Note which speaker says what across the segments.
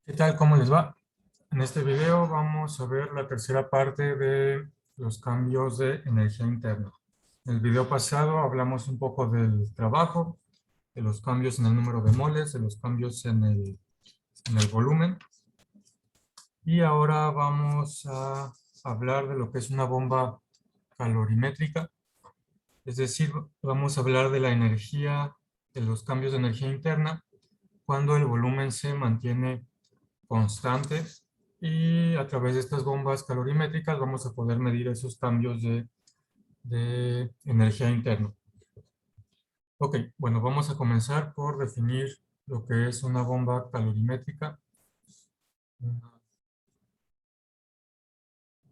Speaker 1: ¿Qué tal? ¿Cómo les va? En este video vamos a ver la tercera parte de los cambios de energía interna. En el video pasado hablamos un poco del trabajo, de los cambios en el número de moles, de los cambios en el volumen. Y ahora vamos a hablar de lo que es una bomba calorimétrica. Es decir, vamos a hablar de la energía, de los cambios de energía interna, cuando el volumen se mantiene constante y a través de estas bombas calorimétricas vamos a poder medir esos cambios de energía interna. Ok, bueno, vamos a comenzar por definir lo que es una bomba calorimétrica. Una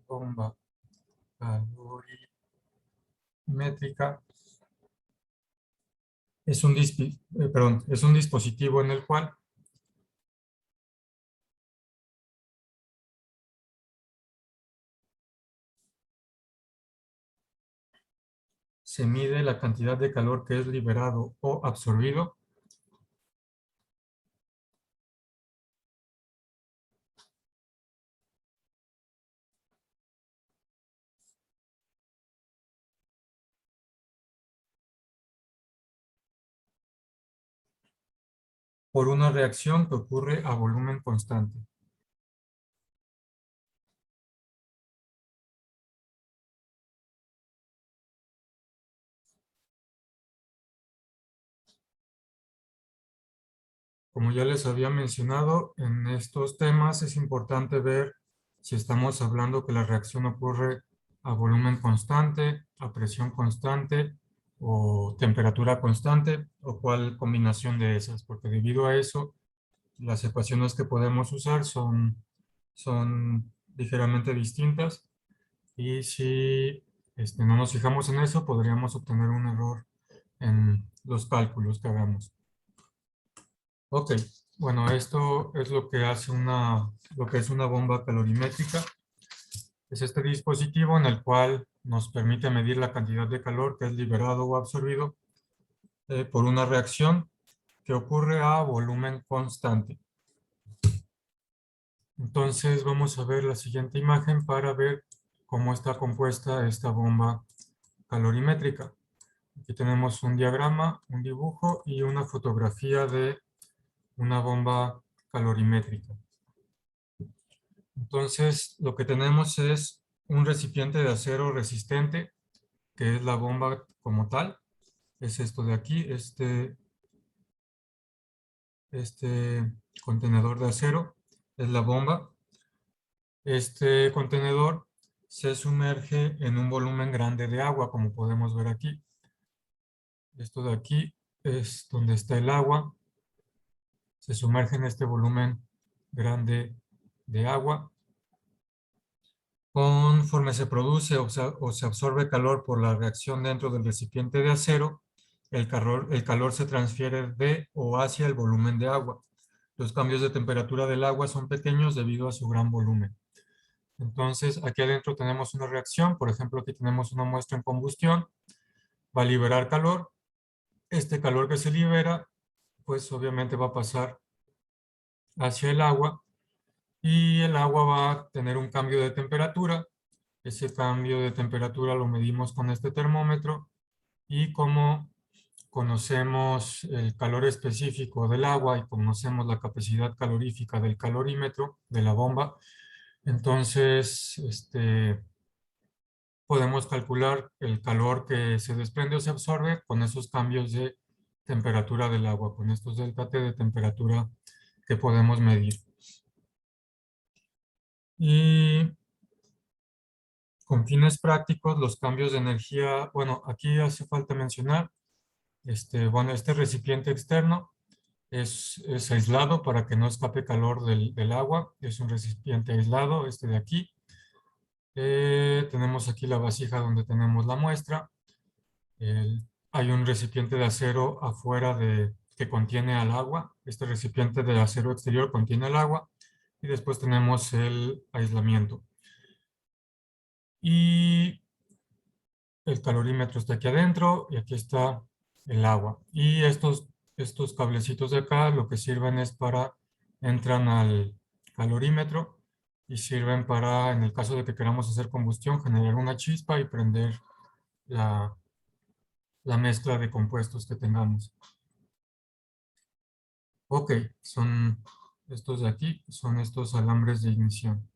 Speaker 1: bomba calorimétrica es es un dispositivo en el cual se mide la cantidad de calor que es liberado o absorbido por una reacción que ocurre a volumen constante. Como ya les había mencionado, en estos temas es importante ver si estamos hablando que la reacción ocurre a volumen constante, a presión constante o temperatura constante o cuál combinación de esas, porque debido a eso las ecuaciones que podemos usar son ligeramente distintas y si no nos fijamos en eso podríamos obtener un error en los cálculos que hagamos. Ok, bueno, esto es lo que hace lo que es una bomba calorimétrica. Es este dispositivo en el cual nos permite medir la cantidad de calor que es liberado o absorbido por una reacción que ocurre a volumen constante. Entonces vamos a ver la siguiente imagen para ver cómo está compuesta esta bomba calorimétrica. Aquí tenemos un diagrama, un dibujo y una fotografía de una bomba calorimétrica. Entonces, lo que tenemos es un recipiente de acero resistente, que es la bomba como tal. Es esto de aquí, este contenedor de acero, es la bomba. Este contenedor se sumerge en un volumen grande de agua, como podemos ver aquí. Esto de aquí es donde está el agua. Se sumerge en este volumen grande de agua. Conforme se produce o se absorbe calor por la reacción dentro del recipiente de acero, el calor se transfiere de o hacia el volumen de agua. Los cambios de temperatura del agua son pequeños debido a su gran volumen. Entonces, aquí adentro tenemos una reacción. Por ejemplo, aquí tenemos una muestra en combustión. Va a liberar calor. Este calor que se libera, pues obviamente va a pasar hacia el agua y el agua va a tener un cambio de temperatura. Ese cambio de temperatura lo medimos con este termómetro y como conocemos el calor específico del agua y conocemos la capacidad calorífica del calorímetro de la bomba, entonces podemos calcular el calor que se desprende o se absorbe con esos cambios de temperatura del agua, con estos delta T de temperatura que podemos medir. Y con fines prácticos, los cambios de energía, bueno, aquí hace falta mencionar, este recipiente externo es aislado para que no escape calor del agua, es un recipiente aislado, este de aquí. Tenemos aquí la vasija donde tenemos la muestra. Hay un recipiente de acero afuera que contiene al agua. Este recipiente de acero exterior contiene el agua y después tenemos el aislamiento. Y el calorímetro está aquí adentro y aquí está el agua. Y estos cablecitos de acá lo que sirven es entran calorímetro y sirven para, en el caso de que queramos hacer combustión, generar una chispa y prender la mezcla de compuestos que tengamos. Ok, son estos de aquí, son estos alambres de ignición.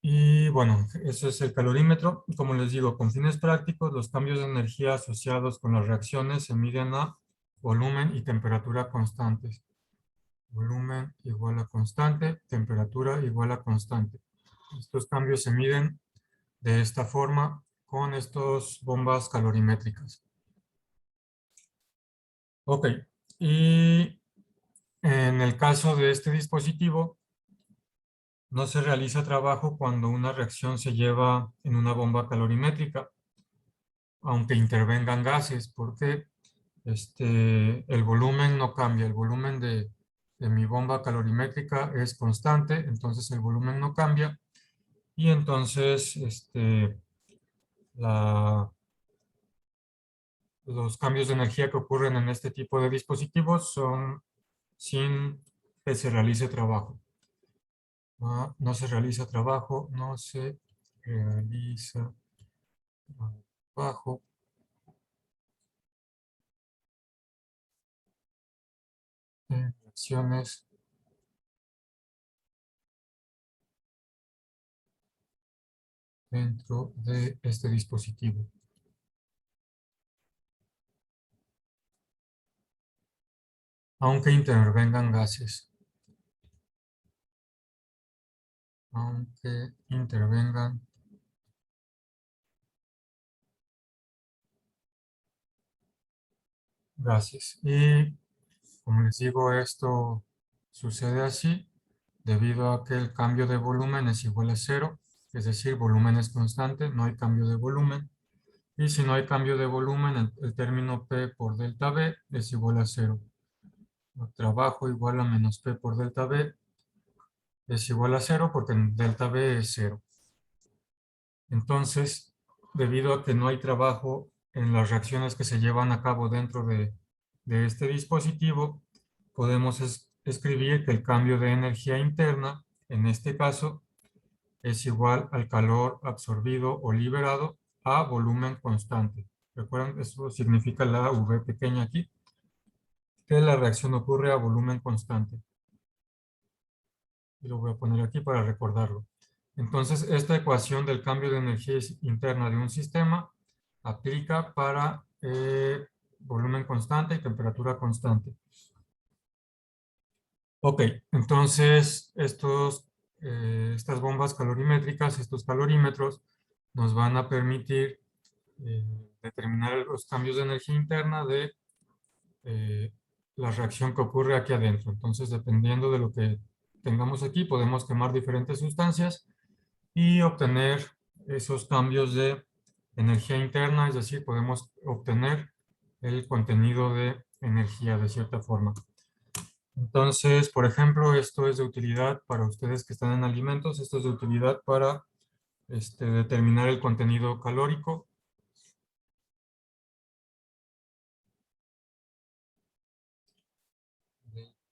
Speaker 1: Y bueno, ese es el calorímetro. Como les digo, con fines prácticos, los cambios de energía asociados con las reacciones se miden a volumen y temperatura constantes. Volumen igual a constante, temperatura igual a constante. Estos cambios se miden de esta forma con estas bombas calorimétricas. Ok, y en el caso de este dispositivo, no se realiza trabajo cuando una reacción se lleva en una bomba calorimétrica, aunque intervengan gases, porque el volumen no cambia. El volumen de mi bomba calorimétrica es constante, entonces el volumen no cambia. Y entonces los cambios de energía que ocurren en este tipo de dispositivos son sin que se realice trabajo. No se realiza trabajo, no se realiza trabajo en reacciones dentro de este dispositivo. Aunque intervengan gases. Aunque intervengan gases. Y como les digo, esto sucede así debido a que el cambio de volumen es igual a cero, es decir, volumen es constante, no hay cambio de volumen. Y si no hay cambio de volumen, el término P por delta V es igual a cero. Trabajo igual a menos P por delta V es igual a cero porque delta V es cero. Entonces, debido a que no hay trabajo en las reacciones que se llevan a cabo dentro de este dispositivo, podemos escribir que el cambio de energía interna, en este caso, es igual al calor absorbido o liberado a volumen constante. ¿Recuerdan? Eso significa la V pequeña aquí, que la reacción ocurre a volumen constante. Y lo voy a poner aquí para recordarlo. Entonces, esta ecuación del cambio de energía interna de un sistema aplica para volumen constante y temperatura constante. Ok, entonces estas bombas calorimétricas, estos calorímetros, nos van a permitir determinar los cambios de energía interna de la reacción que ocurre aquí adentro. Entonces, dependiendo de lo que tengamos aquí, podemos quemar diferentes sustancias y obtener esos cambios de energía interna, es decir, podemos obtener el contenido de energía de cierta forma. Entonces, por ejemplo, esto es de utilidad para ustedes que están en alimentos, esto es de utilidad para determinar el contenido calórico.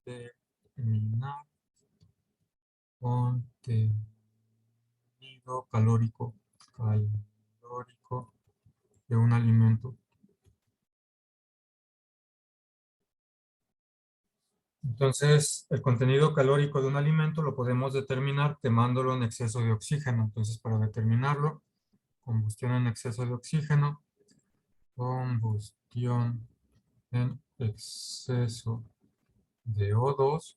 Speaker 1: Determinar contenido calórico de un alimento. Entonces, el contenido calórico de un alimento lo podemos determinar quemándolo en exceso de oxígeno. Entonces, para determinarlo, combustión en exceso de oxígeno, combustión en exceso de O2.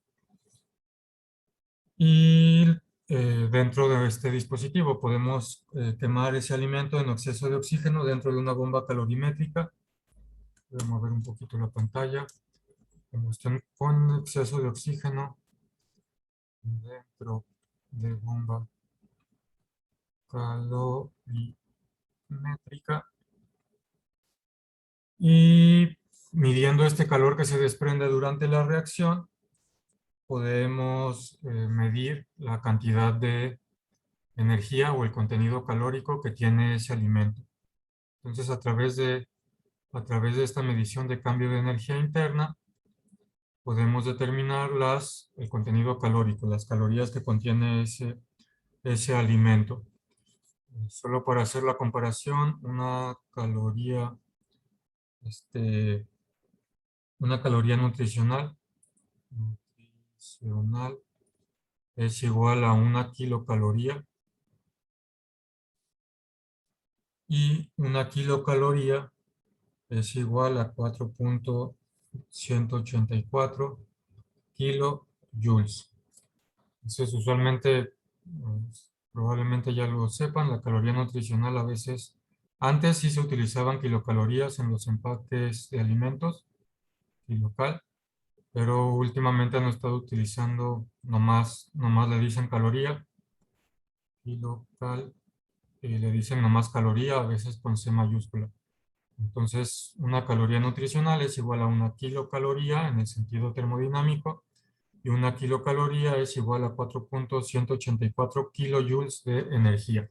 Speaker 1: Y dentro de este dispositivo podemos quemar ese alimento en exceso de oxígeno dentro de una bomba calorimétrica. Voy a mover un poquito la pantalla. Combustión con exceso de oxígeno dentro de bomba calorimétrica. Y midiendo este calor que se desprende durante la reacción, podemos medir la cantidad de energía o el contenido calórico que tiene ese alimento. Entonces, a través de esta medición de cambio de energía interna, podemos determinar el contenido calórico, las calorías que contiene ese alimento. Solo para hacer la comparación, una caloría nutricional es igual a 1 kilocaloría, y 1 kilocaloría es igual a 4.184 kilojoules. Entonces, usualmente, probablemente ya lo sepan, la caloría nutricional a veces, antes sí se utilizaban kilocalorías en los empaques de alimentos, kilocal, pero últimamente han estado utilizando nomás le dicen caloría, kilocal, y le dicen nomás caloría, a veces con C mayúscula. Entonces, una caloría nutricional es igual a 1 kilocaloría en el sentido termodinámico, y 1 kilocaloría es igual a 4.184 kilojoules de energía.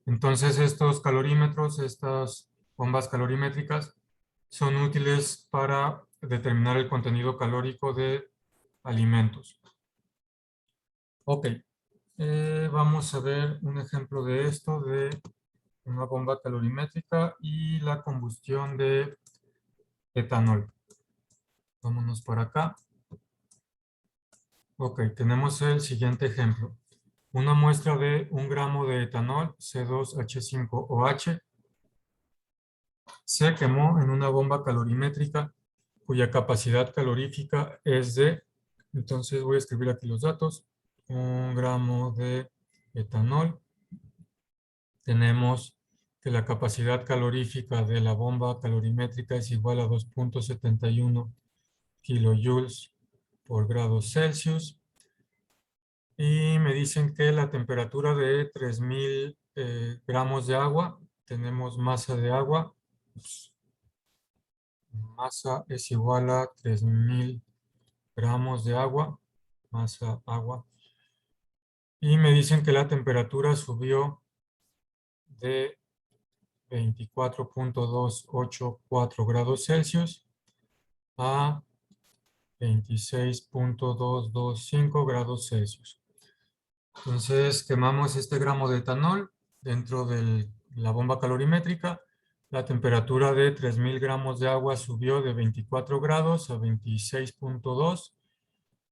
Speaker 1: Entonces, estos calorímetros, estas bombas calorimétricas, son útiles para determinar el contenido calórico de alimentos. Ok, vamos a ver un ejemplo de esto, de una bomba calorimétrica y la combustión de etanol. Vámonos para acá. Ok, tenemos el siguiente ejemplo. Una muestra de 1 gramo de etanol, C2H5OH, se quemó en una bomba calorimétrica cuya capacidad calorífica es de, entonces voy a escribir aquí los datos, 1 gramo de etanol. Tenemos que la capacidad calorífica de la bomba calorimétrica es igual a 2.71 kilojoules por grado Celsius. Y me dicen que la temperatura de 3000 gramos de agua, tenemos masa de agua, masa es igual a 3000 gramos de agua, masa agua. Y me dicen que la temperatura subió de 24.284 grados Celsius a 26.225 grados Celsius. Entonces quemamos este gramo de etanol dentro de la bomba calorimétrica. La temperatura de 3000 gramos de agua subió de 24 grados a 26.2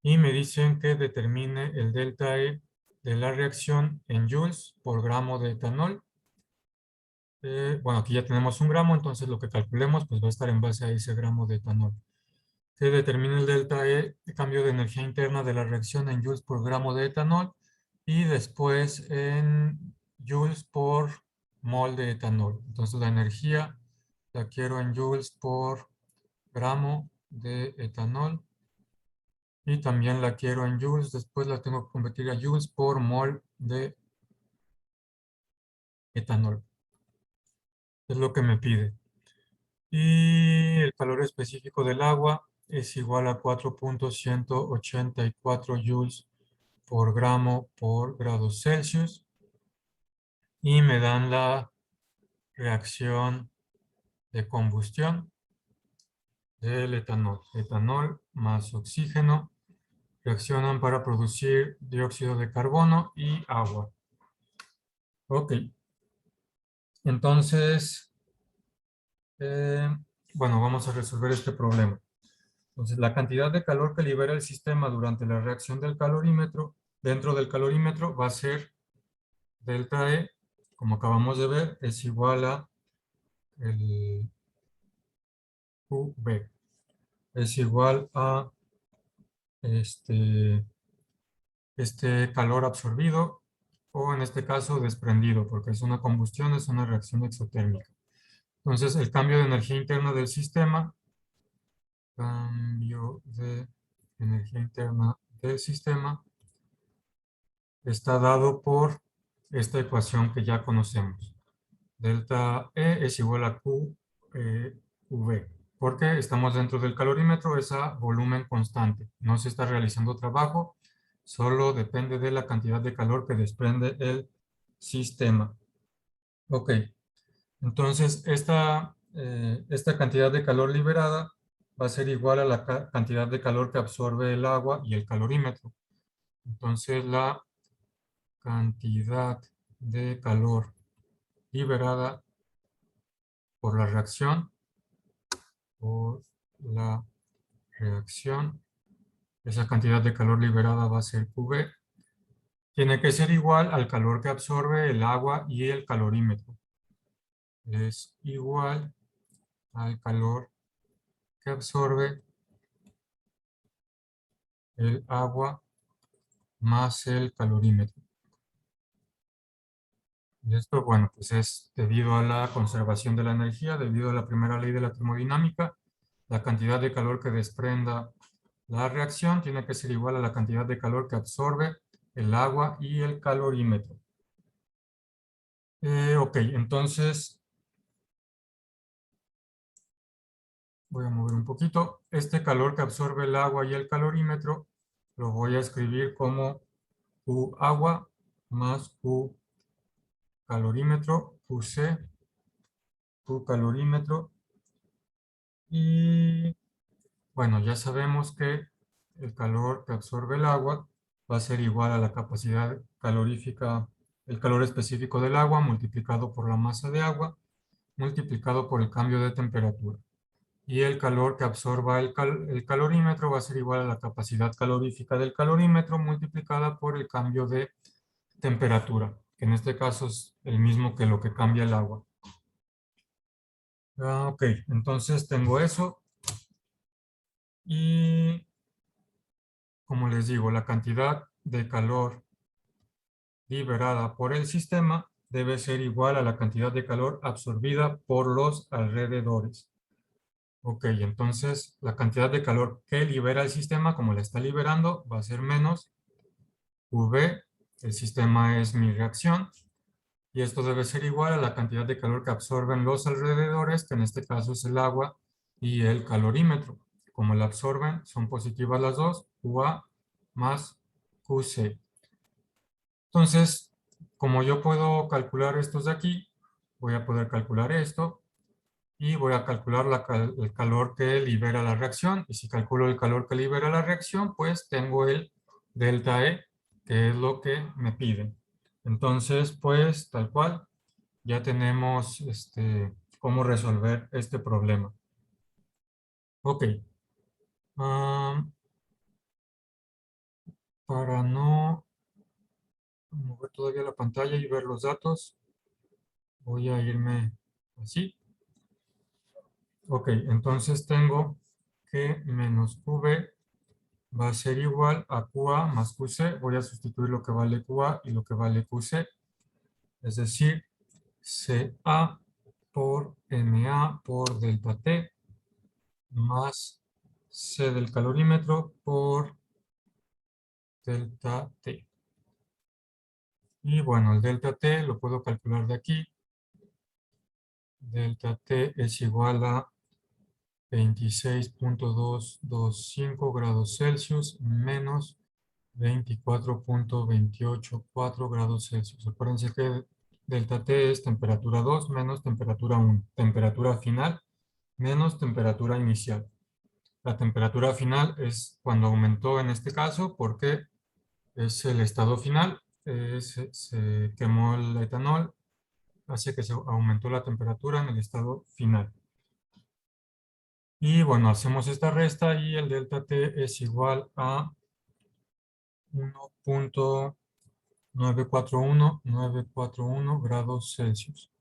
Speaker 1: y me dicen que determine el delta E de la reacción en joules por gramo de etanol. Bueno, aquí ya tenemos 1 gramo, entonces lo que calculemos pues va a estar en base a ese gramo de etanol. Que determine el delta E, el cambio de energía interna de la reacción en joules por gramo de etanol, y después en joules por mol de etanol. Entonces la energía la quiero en joules por gramo de etanol, y también la quiero en joules, después la tengo que convertir a joules por mol de etanol. Es lo que me pide. Y el calor específico del agua es igual a 4.184 joules por gramo por grado Celsius. Y me dan la reacción de combustión del etanol. Etanol más oxígeno reaccionan para producir dióxido de carbono y agua. Ok. Entonces, bueno, vamos a resolver este problema. Entonces, la cantidad de calor que libera el sistema durante la reacción del calorímetro, dentro del calorímetro, va a ser delta E, como acabamos de ver, es igual a el QB. Es igual a este calor absorbido, o en este caso desprendido, porque es una combustión, es una reacción exotérmica. Entonces, el cambio de energía interna del sistema, cambio de energía interna del sistema, está dado por esta ecuación que ya conocemos. Delta E es igual a QV, porque estamos dentro del calorímetro, es a volumen constante. No se está realizando trabajo, solo depende de la cantidad de calor que desprende el sistema. Ok, entonces esta cantidad de calor liberada va a ser igual a la cantidad de calor que absorbe el agua y el calorímetro. Entonces, la cantidad de calor liberada por la reacción, esa cantidad de calor liberada va a ser QV, tiene que ser igual al calor que absorbe el agua y el calorímetro. Es igual al calor que absorbe el agua más el calorímetro. Y esto, bueno, pues es debido a la conservación de la energía, debido a la primera ley de la termodinámica, la cantidad de calor que desprenda la reacción tiene que ser igual a la cantidad de calor que absorbe el agua y el calorímetro. Ok, entonces voy a mover un poquito. Este calor que absorbe el agua y el calorímetro lo voy a escribir como Q agua más Q calorímetro, QC, Q calorímetro. Y bueno, ya sabemos que el calor que absorbe el agua va a ser igual a la capacidad calorífica, el calor específico del agua multiplicado por la masa de agua, multiplicado por el cambio de temperatura. Y el calor que absorba el calorímetro va a ser igual a la capacidad calorífica del calorímetro multiplicada por el cambio de temperatura, que en este caso es el mismo que lo que cambia el agua. Ok, entonces tengo eso. Y como les digo, la cantidad de calor liberada por el sistema debe ser igual a la cantidad de calor absorbida por los alrededores. Ok, entonces la cantidad de calor que libera el sistema, como la está liberando, va a ser menos V, el sistema es mi reacción, y esto debe ser igual a la cantidad de calor que absorben los alrededores, que en este caso es el agua y el calorímetro. Como la absorben, son positivas las dos, QA más QC. Entonces, como yo puedo calcular estos de aquí, voy a poder calcular esto, y voy a calcular el calor que libera la reacción. Y si calculo el calor que libera la reacción, pues tengo el delta E, que es lo que me piden. Entonces, pues, tal cual, ya tenemos cómo resolver este problema. Ok. Para no mover todavía la pantalla y ver los datos, voy a irme así. Ok, entonces tengo que menos QV va a ser igual a QA más QC. Voy a sustituir lo que vale QA y lo que vale QC. Es decir, CA por MA por delta T más C del calorímetro por delta T. Y bueno, el delta T lo puedo calcular de aquí. Delta T es igual a 26.225 grados Celsius menos 24.284 grados Celsius. Acuérdense que delta T es temperatura 2 menos temperatura 1. Temperatura final menos temperatura inicial. La temperatura final es cuando aumentó en este caso porque es el estado final. Se quemó el etanol, hace que se aumentó la temperatura en el estado final. Y bueno, hacemos esta resta y el delta T es igual a 1.941 grados Celsius.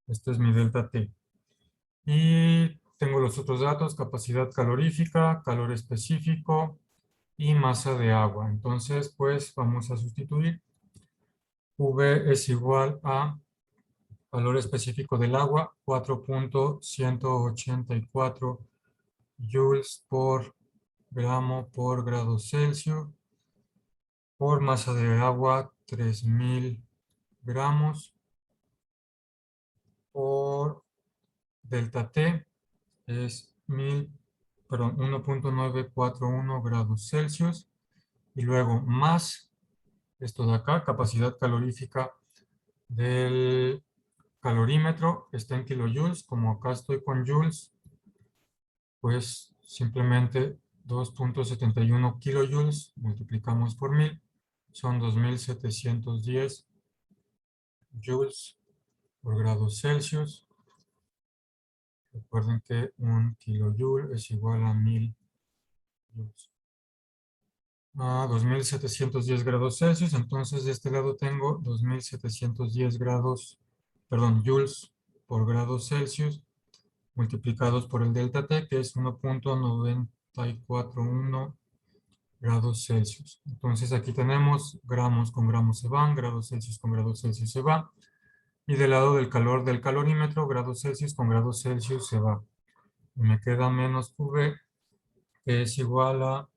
Speaker 1: Este es mi delta T. Y tengo los otros datos, capacidad calorífica, calor específico y masa de agua. Entonces, pues vamos a sustituir. V es igual a calor específico del agua, 4.184 joules por gramo por grado Celsius, por masa de agua 3000 gramos, por delta T es 1.941 grados Celsius, y luego más esto de acá, capacidad calorífica del calorímetro está en kilojoules. Como acá estoy con joules, pues simplemente 2.71 kilojoules, multiplicamos por 1000, son 2710 joules por grado Celsius. Recuerden que un kilojoule es igual a 1000 joules. A 2710 grados Celsius, entonces de este lado tengo 2710 joules por grado Celsius, multiplicados por el delta T, que es 1.941 grados Celsius. Entonces aquí tenemos gramos con gramos se van, grados Celsius con grados Celsius se va. Y del lado del calor del calorímetro, grados Celsius con grados Celsius se va. Y me queda menos QV, que es igual a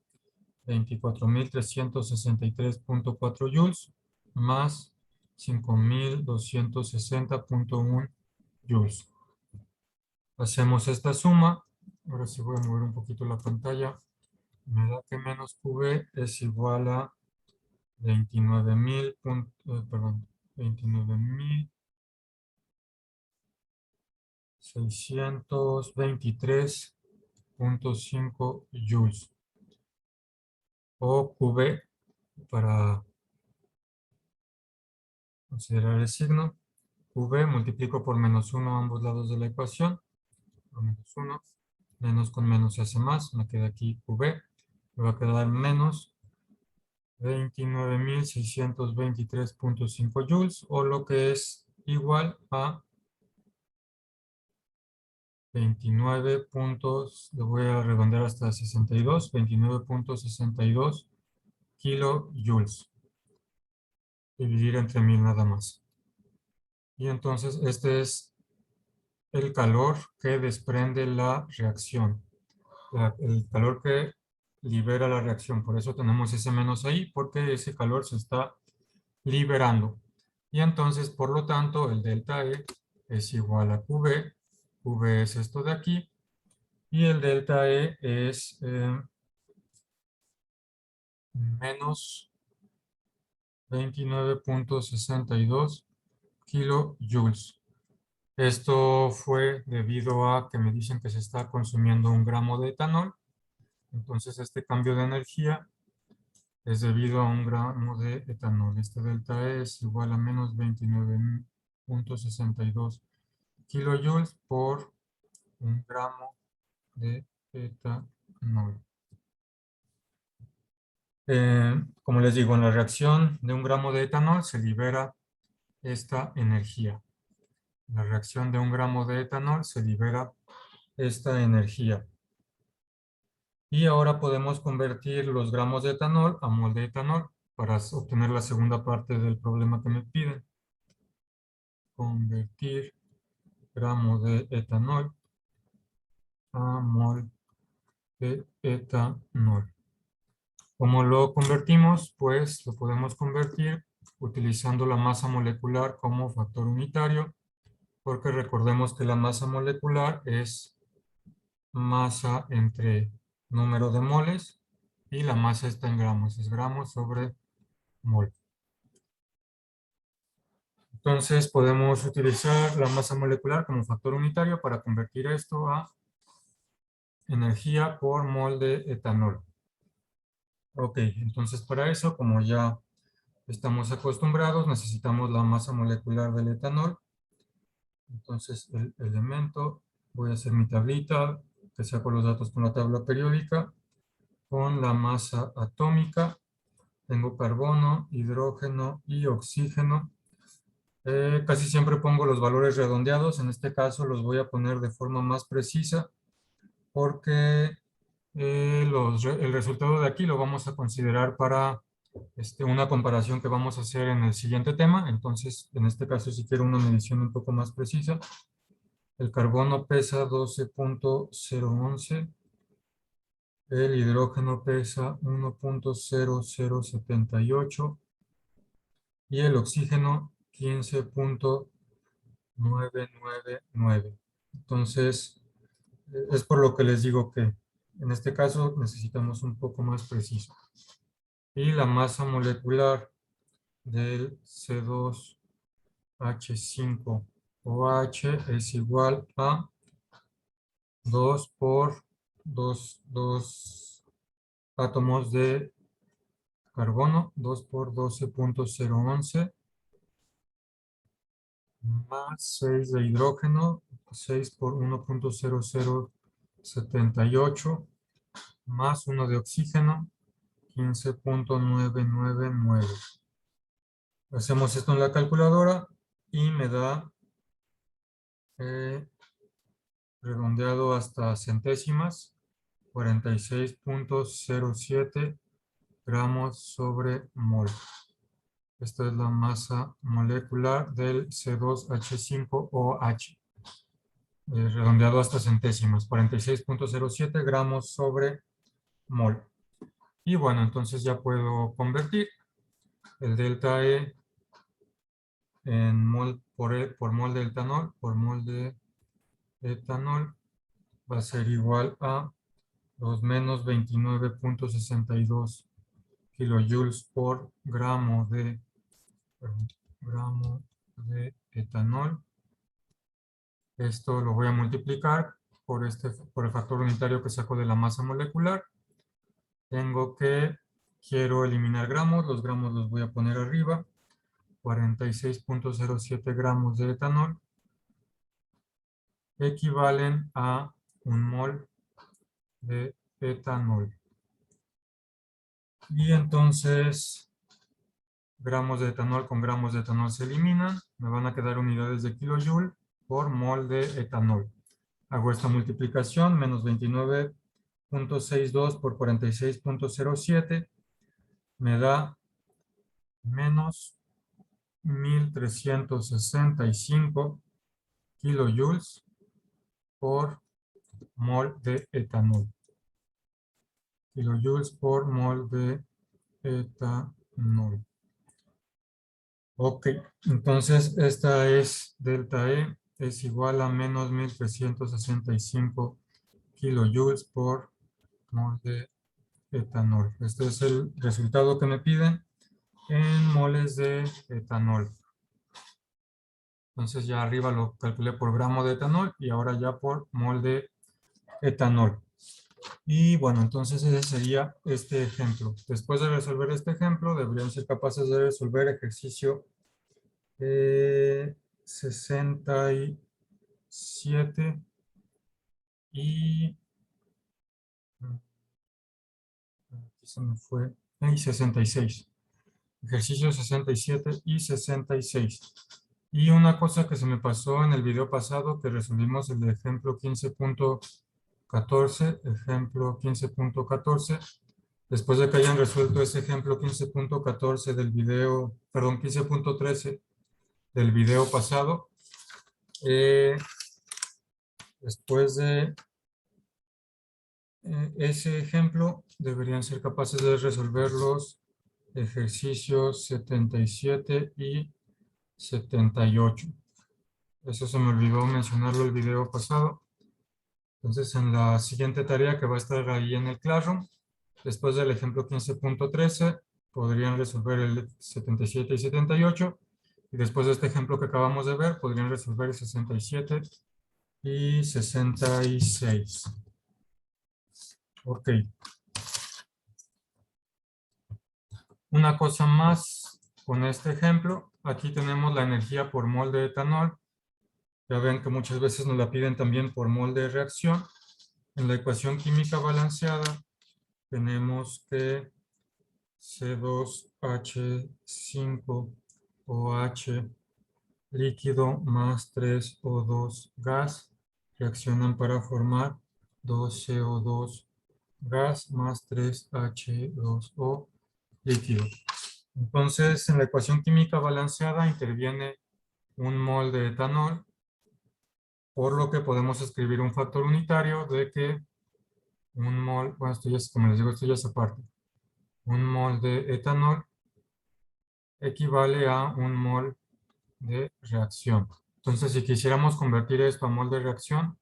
Speaker 1: 24.363.4 joules más 5.260.1 joules. Hacemos esta suma. Ahora sí voy a mover un poquito la pantalla. Me da que menos QV es igual a 29.623.5 joules. O QV para considerar el signo. QV multiplico por menos 1 a ambos lados de la ecuación. Por menos 1. Menos con menos se hace más. Me queda aquí QV. Me va a quedar menos 29.623.5 joules, o lo que es igual a 29 puntos, lo voy a redondear hasta 62, 29.62 kilojoules. Dividir entre 1000 nada más. Y entonces este es el calor que desprende la reacción. El calor que libera la reacción. Por eso tenemos ese menos ahí, porque ese calor se está liberando. Y entonces, por lo tanto, el delta E es igual a QV. QV es esto de aquí. Y el delta E es menos 29.62 kilojoules. Esto fue debido a que me dicen que se está consumiendo 1 gramo de etanol. Entonces, este cambio de energía es debido a 1 gramo de etanol. Este delta E es igual a menos 29.62 kilojoules por 1 gramo de etanol. Como les digo, en la reacción de 1 gramo de etanol se libera esta energía. En la reacción de 1 gramo de etanol se libera esta energía. Y ahora podemos convertir los gramos de etanol a mol de etanol para obtener la segunda parte del problema que me piden. Convertir gramo de etanol a mol de etanol. ¿Cómo lo convertimos? Pues lo podemos convertir utilizando la masa molecular como factor unitario, porque recordemos que la masa molecular es masa entre número de moles y la masa está en gramos, es gramos sobre mol. Entonces podemos utilizar la masa molecular como factor unitario para convertir esto a energía por mol de etanol. Ok, entonces para eso, como ya estamos acostumbrados, necesitamos la masa molecular del etanol. Entonces el elemento, voy a hacer mi tablita, que saco los datos con la tabla periódica, con la masa atómica. Tengo carbono, hidrógeno y oxígeno. Casi siempre pongo los valores redondeados, en este caso los voy a poner de forma más precisa, porque el resultado de aquí lo vamos a considerar para una comparación que vamos a hacer en el siguiente tema. Entonces, en este caso, si quiero una medición un poco más precisa, el carbono pesa 12.011, el hidrógeno pesa 1.0078 y el oxígeno 15.999. Entonces, es por lo que les digo que en este caso necesitamos un poco más preciso. Y la masa molecular del C2H5OH es igual a 2 por dos átomos de carbono, 2 por 12.011, más 6 de hidrógeno, 6 por 1.0078, más 1 de oxígeno, 15.999. Hacemos esto en la calculadora y me da, redondeado hasta centésimas, 46.07 gramos sobre mol. Esta es la masa molecular del C2H5OH. Redondeado hasta centésimas, 46.07 gramos sobre mol. Y bueno, entonces ya puedo convertir el delta E en mol por mol de etanol, por mol de etanol, va a ser igual a los menos 29.62 kilojoules por gramo de etanol. Esto lo voy a multiplicar por el factor unitario que saco de la masa molecular. Quiero eliminar gramos, los gramos los voy a poner arriba. 46.07 gramos de etanol equivalen a un mol de etanol. Y entonces, gramos de etanol con gramos de etanol se eliminan. Me van a quedar unidades de kilojoule por mol de etanol. Hago esta multiplicación, menos 29.62 por 46.07, me da menos 1365 kilojoules por mol de etanol. Kilojoules por mol de etanol. Ok, entonces esta es delta E, es igual a menos 1365 kilojoules por mol de etanol. Este es el resultado que me piden en moles de etanol. Entonces ya arriba lo calculé por gramo de etanol y ahora ya por mol de etanol. Y bueno, entonces ese sería este ejemplo. Después de resolver este ejemplo, deberían ser capaces de resolver ejercicio 67 y aquí se me fue, y 66. Ejercicio 67 y 66. Y una cosa que se me pasó en el video pasado, que resolvimos el ejemplo 15.14, ejemplo 15.14, después de que hayan resuelto ese ejemplo 15.14 del video, perdón, 15.13 del video pasado, después de ese ejemplo, deberían ser capaces de resolver los ejercicios 77 y 78. Eso se me olvidó mencionarlo el video pasado. Entonces, en la siguiente tarea que va a estar ahí en el Classroom, después del ejemplo 15.13, podrían resolver el 77 y 78. Y después de este ejemplo que acabamos de ver, podrían resolver el 67 y 66. Ok. Una cosa más con este ejemplo. Aquí tenemos la energía por mol de etanol. Ya ven que muchas veces nos la piden también por mol de reacción. En la ecuación química balanceada tenemos que C2H5OH líquido más 3O2 gas reaccionan para formar 2CO2 gas más 3H2O líquido. Entonces, en la ecuación química balanceada interviene un mol de etanol, por lo que podemos escribir un factor unitario de que un mol, bueno, esto ya es, como les digo, esto ya es aparte. Un mol de etanol equivale a un mol de reacción. Entonces, si quisiéramos convertir esto a mol de reacción,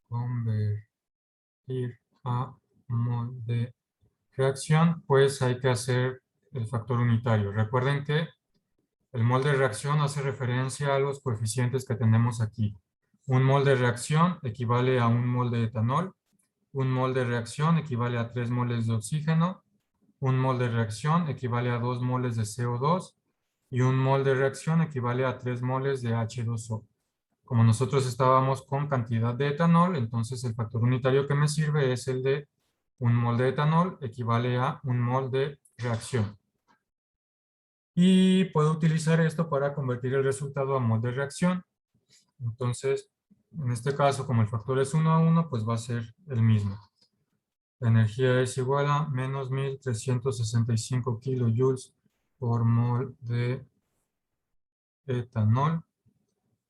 Speaker 1: convertir a mol de reacción, pues hay que hacer el factor unitario. Recuerden que el mol de reacción hace referencia a los coeficientes que tenemos aquí. Un mol de reacción equivale a un mol de etanol. un mol de reacción equivale a 3 moles de oxígeno, un mol de reacción equivale a 2 moles de CO2 y un mol de reacción equivale a 3 moles de H2O. Como nosotros estábamos con cantidad de etanol, entonces el factor unitario que me sirve es el de un mol de etanol equivale a un mol de reacción. Y puedo utilizar esto para convertir el resultado a mol de reacción. Entonces, en este caso, como el factor es 1 a 1, pues va a ser el mismo. La energía es igual a menos 1365 kilojoules por mol de etanol.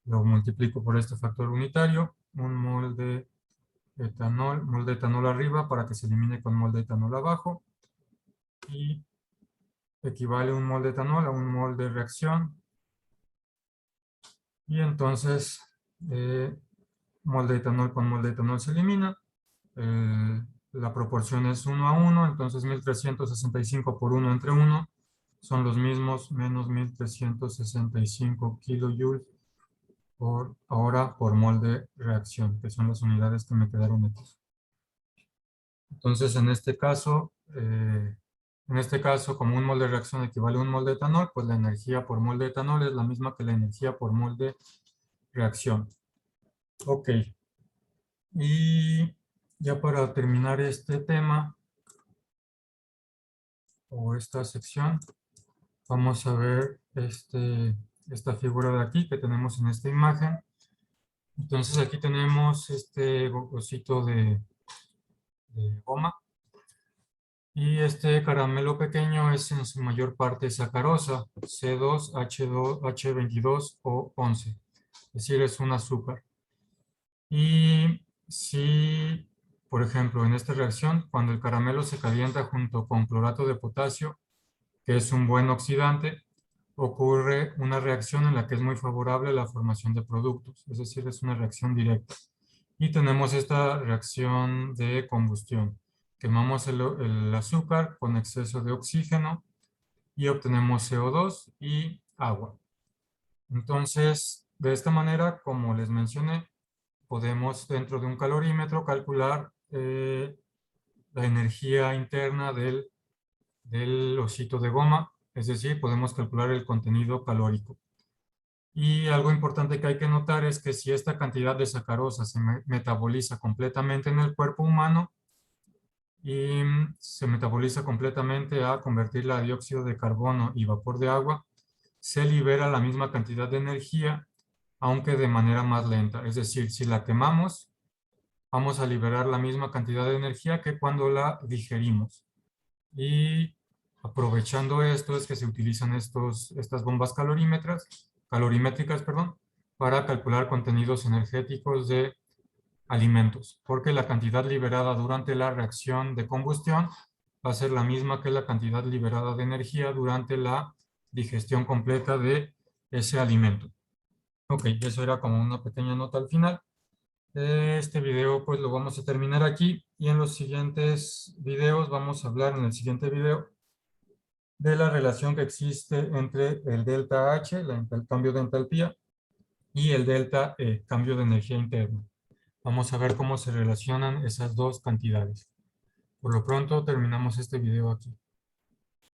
Speaker 1: Lo multiplico por este factor unitario. Un mol de etanol arriba para que se elimine con mol de etanol abajo. Y equivale un mol de etanol a un mol de reacción. Y entonces, mol de etanol con mol de etanol se elimina. La proporción es 1 a 1, entonces 1365 por 1 entre 1 son los mismos, menos 1365 kilojoules por hora por mol de reacción, que son las unidades que me quedaron aquí. Entonces, en este caso, como un mol de reacción equivale a un mol de etanol, pues la energía por mol de etanol es la misma que la energía por mol de reacción. Ok. Y ya para terminar este tema, o esta sección, vamos a ver esta figura de aquí que tenemos en esta imagen. Entonces aquí tenemos este osito de goma. Y este caramelo pequeño es en su mayor parte sacarosa, C2, H2, H22 o 11. Es decir, es un azúcar. Y si, por ejemplo, en esta reacción, cuando el caramelo se calienta junto con clorato de potasio, que es un buen oxidante, ocurre una reacción en la que es muy favorable la formación de productos, es decir, es una reacción directa. Y tenemos esta reacción de combustión. Quemamos el azúcar con exceso de oxígeno y obtenemos CO2 y agua. Entonces, de esta manera, como les mencioné, podemos dentro de un calorímetro calcular la energía interna del osito de goma, es decir, podemos calcular el contenido calórico. Y algo importante que hay que notar es que si esta cantidad de sacarosa se metaboliza completamente en el cuerpo humano y se metaboliza completamente a convertirla a dióxido de carbono y vapor de agua, se libera la misma cantidad de energía, aunque de manera más lenta. Es decir, si la quemamos, vamos a liberar la misma cantidad de energía que cuando la digerimos. Y aprovechando esto es que se utilizan estas bombas calorimétricas, para calcular contenidos energéticos de alimentos, porque la cantidad liberada durante la reacción de combustión va a ser la misma que la cantidad liberada de energía durante la digestión completa de ese alimento. Ok, eso era como una pequeña nota al final. Este video pues lo vamos a terminar aquí y en los siguientes videos vamos a hablar en el siguiente video de la relación que existe entre el delta H, el cambio de entalpía, y el delta E, cambio de energía interna. Vamos a ver cómo se relacionan esas dos cantidades. Por lo pronto terminamos este video aquí.